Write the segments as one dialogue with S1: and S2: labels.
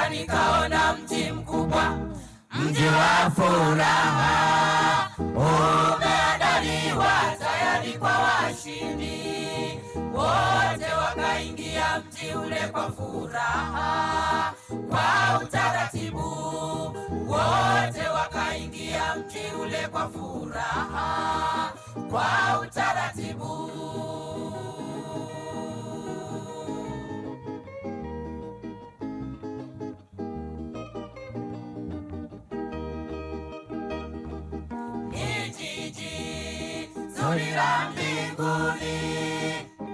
S1: Kisha nikaona mji mkubwa, mji wa furaha, umeandaliwa tayari kwa washindi. Wote wakaingia mji ule kwa furaha, kwa utaratibu. Wote wakaingia mji ule kwa furaha, kwa utaratibu. Ni jiji zuri la mbinguni,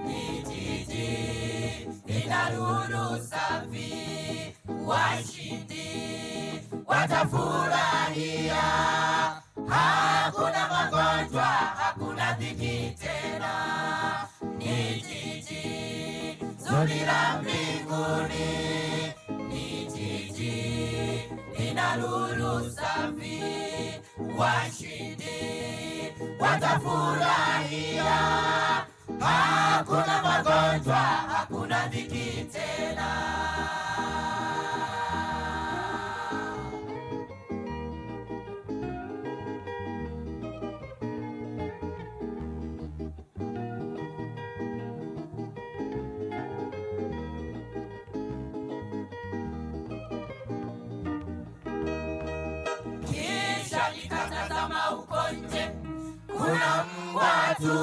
S1: ni jiji lina nuru safi. Washindi watafurahia, hakuna magonjwa, hakuna dhiki tena. Ni jiji zuri la mbinguni, ni jiji lina nuru safi. Washindi watafurahia, hakuna magonjwa, hakuna dhiki tena. Kisha nikatazama huko nje, kuna mbwa tu,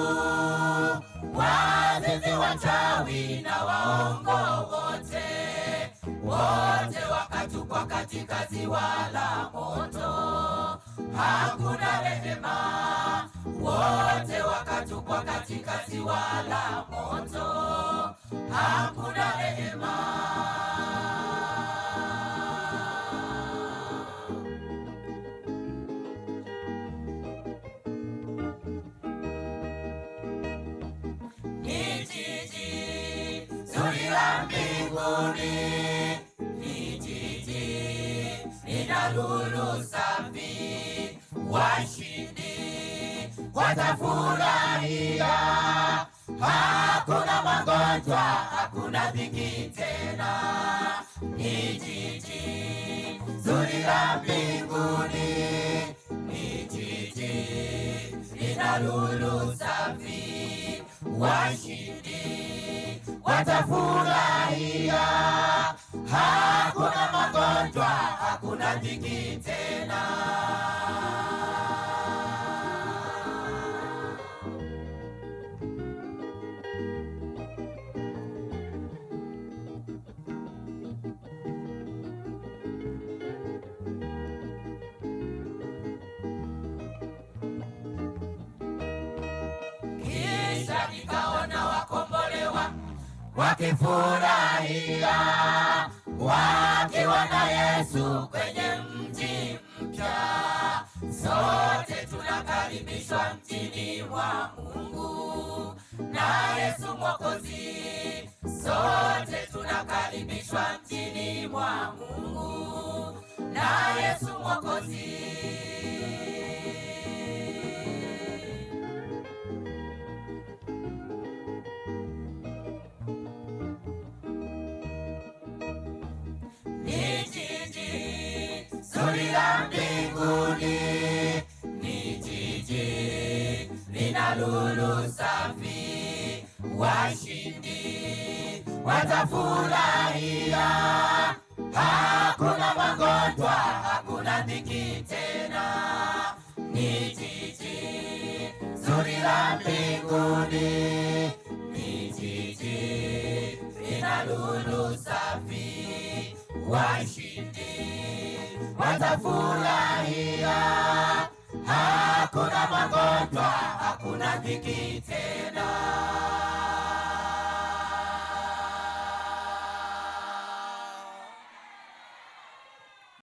S1: wazinzi, wachawi na waongo wote. Wote wakatupwa katika ziwa la moto, hakuna rehema. Wote wakatupwa katika ziwa la moto, hakuna rehema. Ni jiji zuri la mbinguni, ni jiji lina nuru safi. Washindi watafurahia, hakuna magonjwa, hakuna dhiki tena. Ni jiji zuri la mbinguni, ni jiji lina nuru safi. Washindi watafurahia, hakuna magonjwa, hakuna dhiki tena. Kisha nikaona wakombolewa wakifurahia, wakiwa na Yesu kwenye mji mpya. Sote tunakaribishwa mjini mwa Mungu na Yesu Mwokozi. Sote tunakaribishwa mjini mwa Mungu na Yesu Mwokozi. Ni jiji zuri la mbinguni, ni jiji lina nuru safi. Washindi watafurahia, hakuna magonjwa, hakuna dhiki tena. Ni jiji zuri la mbinguni, ni jiji lina nuru safi. Washindi watafurahia, hakuna magonjwa, hakuna dhiki tena.